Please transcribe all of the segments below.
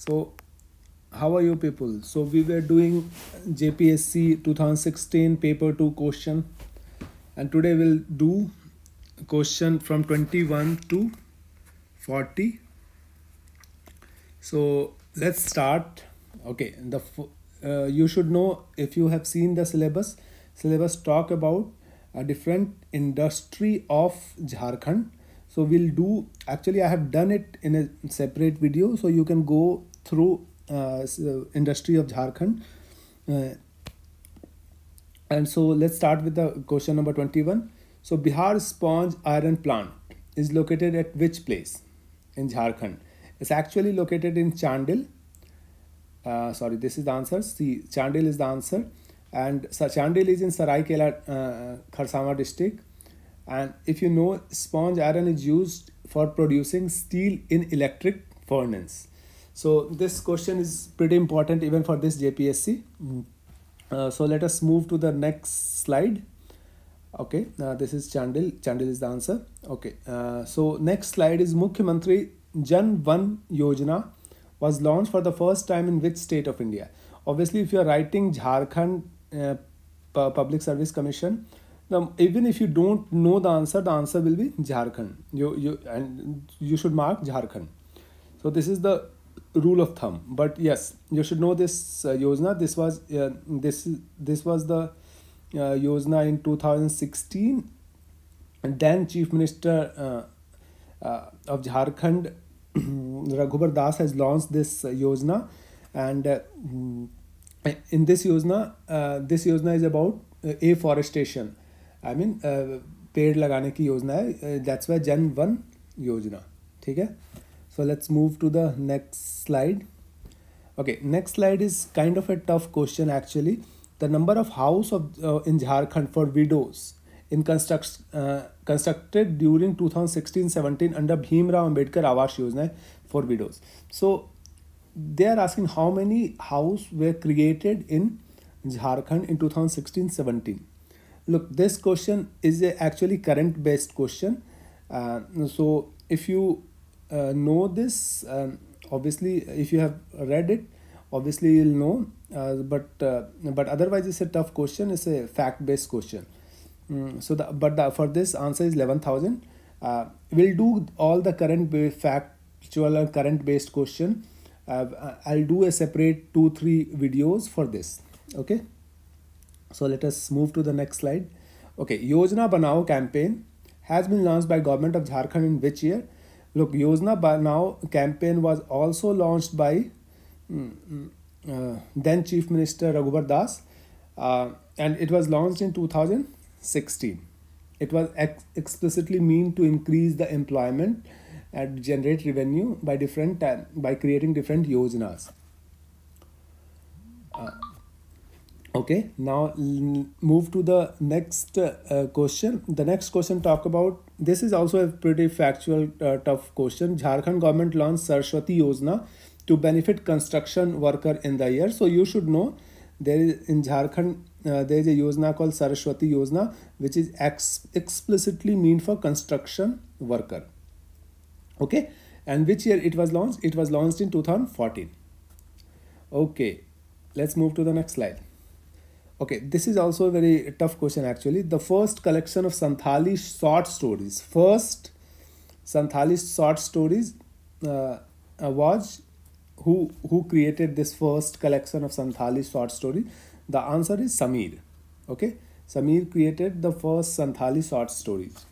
So, how are you people? So, we were doing JPSC 2016 paper 2 question, and today we'll do question from 21 to 40. So, let's start. Okay, you should know, if you have seen the syllabus. Syllabus talk about a different industry of Jharkhand. So we'll do, actually I have done it in a separate video, so you can go through industry of Jharkhand. Uh, and so let's start with the question number 21. So Bihar Sponge Iron Plant is located at which place in Jharkhand? It's actually located in Chandil. Sorry, this is the answer. See, Chandil is the answer. And Chandil is in Saraikela, Kharsama district. And if you know, sponge iron is used for producing steel in electric furnace. So this question is pretty important even for this JPSC. So let us move to the next slide. Okay, this is Chandil. Chandil is the answer. Okay, so next slide is Mukhyamantri Jan Van Yojana was launched for the first time in which state of India? Obviously, if you are writing Jharkhand Public Service Commission, now even if you don't know the answer will be Jharkhand. You should mark Jharkhand. So this is the rule of thumb. But yes, you should know this Yojana. This was the Yojana in 2016. And then Chief Minister of Jharkhand Raghubar Das has launched this Yojana, and in this Yojana is about afforestation. I mean, पेड़ लगाने की योजना है. That's why Jan Van Yojana. ठीक है? So let's move to the next slide. Okay, next slide is kind of a tough question actually. The number of house in Jharkhand for widows constructed during 2016-17 under Bhimrao Ambedkar Awas Yojana for widows. So they are asking how many houses were created in Jharkhand in 2016-17. Look, this question is actually current based question. So if you know this, obviously if you have read it, obviously you'll know, but otherwise it's a tough question. It's a fact based question. For this answer is 11,000. We'll do all the factual and current based question. I'll do a separate 2-3 videos for this. Okay, so let us move to the next slide. Okay, Yojana Banao campaign has been launched by government of Jharkhand in which year? Look, Yojana Banao campaign was also launched by then Chief Minister Raghubar Das, and it was launched in 2016. It was explicitly meant to increase the employment and generate revenue by creating different yojanas. Okay, now move to the next question. The next question talk about, this is also a pretty factual tough question. Jharkhand government launched Saraswati Yojana to benefit construction worker in the year. So you should know, there is in Jharkhand there is a Yojana called Saraswati Yojana, which is explicitly meant for construction worker. Okay, and which year it was launched? It was launched in 2014. Okay, let's move to the next slide. Okay, this is also a very tough question actually. The first collection of Santhali short stories. First Santhali short stories was who created this first collection of Santhali short story? The answer is Samir. Okay, Samir created the first Santhali short stories.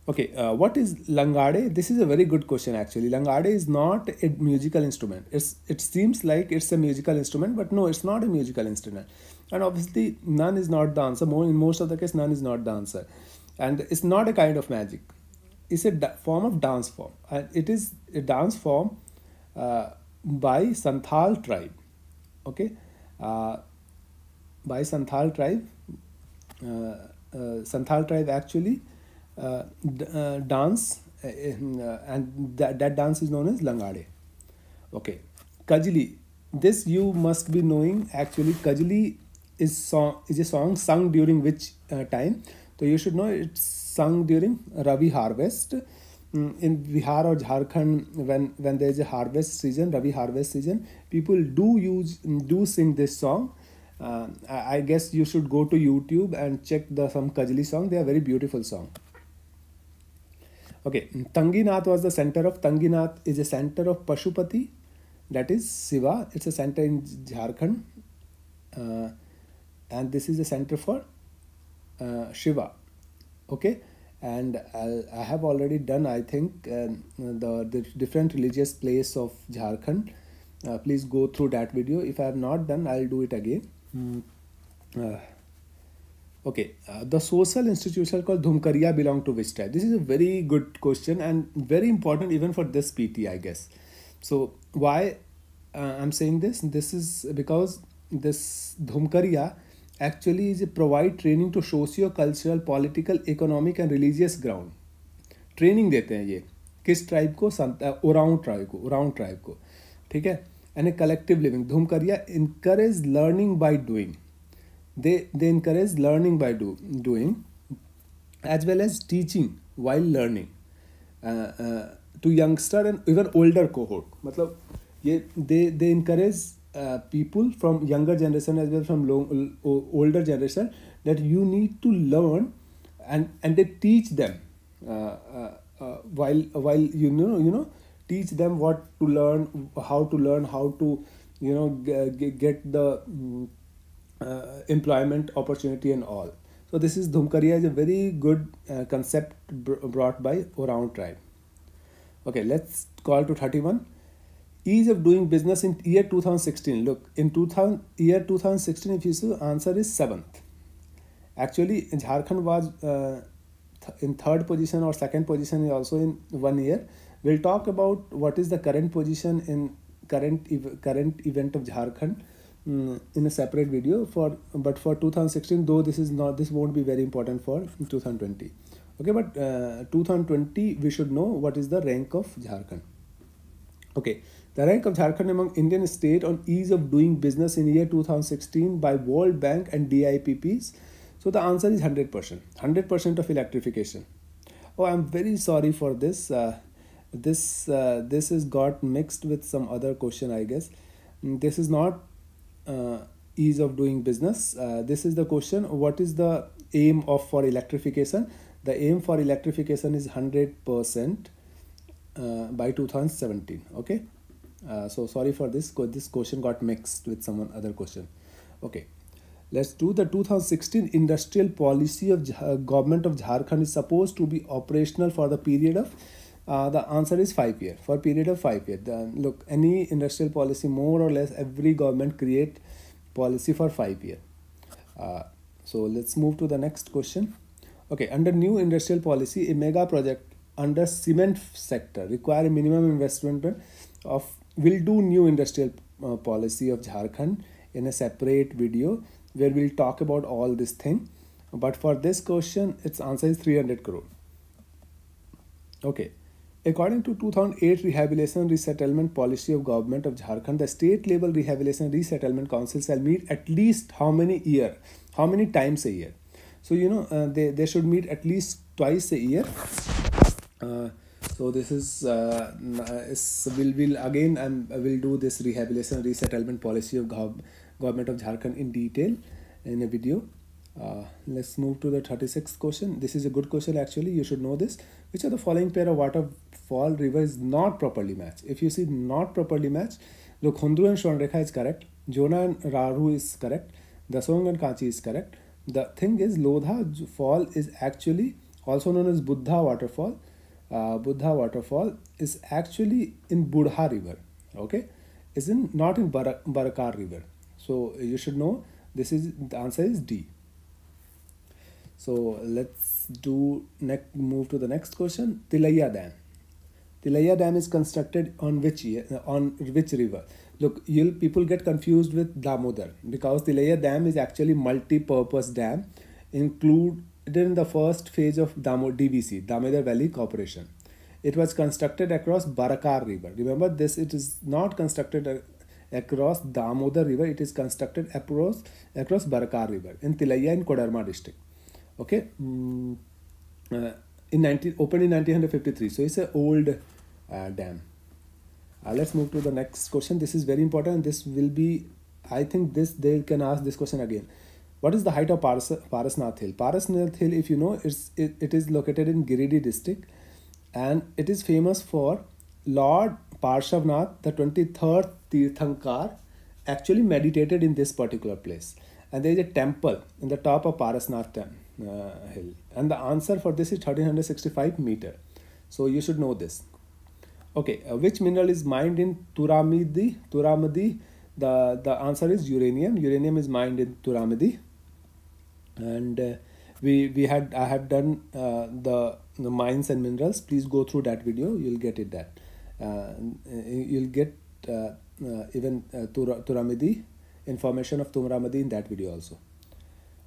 Okay, what is Langade? This is a very good question actually. Langade is not a musical instrument. It seems like it's a musical instrument, but no, it's not a musical instrument. And obviously, none is not the answer. In most of the case, none is not the answer. And it's not a kind of magic. It's a form of dance form. And it is a dance form by Santhal tribe. Okay, by Santhal tribe. Santhal tribe actually dance, and that dance is known as Langade. Okay, Kajli. This you must be knowing. Actually, Kajli is a song sung during which time? So you should know it's sung during Rabi harvest. in Bihar or Jharkhand, when there is a harvest season, Rabi harvest season, people do sing this song. I guess you should go to YouTube and check some Kajli song. They are very beautiful song. Okay, Tanginath was the center of. Tanginath is a center of Pashupati, that is Shiva. It's a center in Jharkhand, and this is a center for Shiva. Okay, and I have already done, I think, the different religious place of Jharkhand. Please go through that video. If I have not done, I'll do it again. Okay, the social institution called Dhumkariya belong to which tribe? This is a very good question and very important even for this PT, I guess. So why I'm saying this? This is because this Dhumkariya actually is a provide training to socio-cultural, political, economic and religious ground. Training देते हैं ये किस tribe को? ओराउंड tribe को, ठीक है. And a collective living. Dhumkuria encourage learning by doing. they encourage learning by doing as well as teaching while learning to youngster and even older cohort. मतलब ये they encourage people from younger generation as well from older generation that you need to learn, and they teach them while you know teach them what to learn, how to get the employment opportunity and all. So this is Dhumkariya is a very good concept brought by Oraon tribe. Okay, let's call to 31. Ease of doing business in year 2016. Look, in year 2016, if you see, answer is 7th. Actually, Jharkhand was in 3rd position or 2nd position also in 1 year. We'll talk about what is the current position in current event of Jharkhand in a separate video. But for 2016, though this won't be very important for 2020. Okay, but 2020 we should know what is the rank of Jharkhand. Okay, the rank of Jharkhand among Indian state on ease of doing business in year 2016 by World Bank and DIPPs. So the answer is 100%. 100% of electrification. Oh, I'm very sorry for this. This is got mixed with some other question, I guess. This is not ease of doing business. This is the question: what is the aim for electrification? The aim for electrification is 100% by 2017. Okay, so sorry for this. This question got mixed with some other question. Okay, let's do the 2016 industrial policy of government of Jharkhand is supposed to be operational for the period of. The answer is 5 years. For period of 5 years. Look, any industrial policy, more or less, every government create policy for 5 years. So let's move to the next question. Okay, under new industrial policy, a mega project under cement sector require a minimum investment of. We'll do new industrial policy of Jharkhand in a separate video where we'll talk about all this thing. But for this question, its answer is 300 crore. Okay. According to 2008 Rehabilitation Resettlement Policy of Government of Jharkhand, the state level Rehabilitation Resettlement Council shall meet at least how many times a year? So they should meet at least twice a year. So this is we'll again and will do this Rehabilitation Resettlement Policy of Government of Jharkhand in detail in a video. Let's move to the 36th question. This is a good question actually. You should know this. Which of the following pair of waterfall river is not properly matched? If you see not properly matched, look, Hundu and Swarnrekha is correct. Jona and Raru is correct. Dasong and Kanchi is correct. The thing is, Lodha fall is actually also known as Buddha waterfall. Buddha waterfall is actually in Budha river. Okay, is not in Barakar river. So you should know this is the answer is D. So let's move to the next question. Tilaiya Dam. Tilaiya Dam is constructed on which river? Look, people get confused with Damodar because Tilaiya Dam is actually multi-purpose dam included in the first phase of DVC, Damodar Valley Corporation. It was constructed across Barakar river. Remember this, it is not constructed across Damodar river, it is constructed across Barakar river in Tilaiya in Kodarma district. Okay, opened in 1953. So it's an old dam. Let's move to the next question. This is very important. This will be, I think this they can ask this question again. What is the height of Parasnath Hill? Parasnath Hill, if you know, it is located in Giridih district, and it is famous for Lord Parshavnath, the 23rd Tirthankar, actually meditated in this particular place. And there is a temple in the top of Parasnath hill. And the answer for this is 1365 meter. So you should know this. Okay, which mineral is mined in Turamidi? Turamidi, the answer is uranium. Uranium is mined in Turamidi. And I had done the mines and minerals. Please go through that video. You'll get it that. You'll get even Turamidi, information of Turamidi in that video also.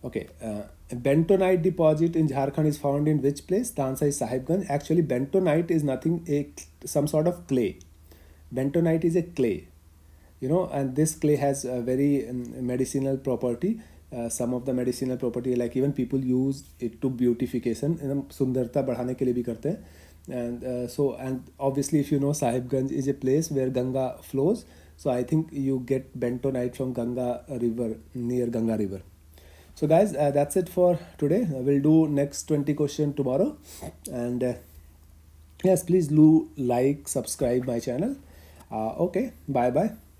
Okay, bentonite deposit in Jharkhand is found in which place? The answer is Sahibganj. Actually, bentonite is nothing, some sort of clay. Bentonite is a clay, you know, and this clay has a very medicinal property. Some of the medicinal property, like even people use it to beautification, sundarta बढ़ाने के लिए भी करते हैं. And obviously, if you know, Sahibganj is a place where Ganga flows. So I think you get bentonite from Ganga river, near Ganga river. So guys, that's it for today. We'll do next 20 question tomorrow. And yes, please do like, subscribe my channel. Okay, bye bye.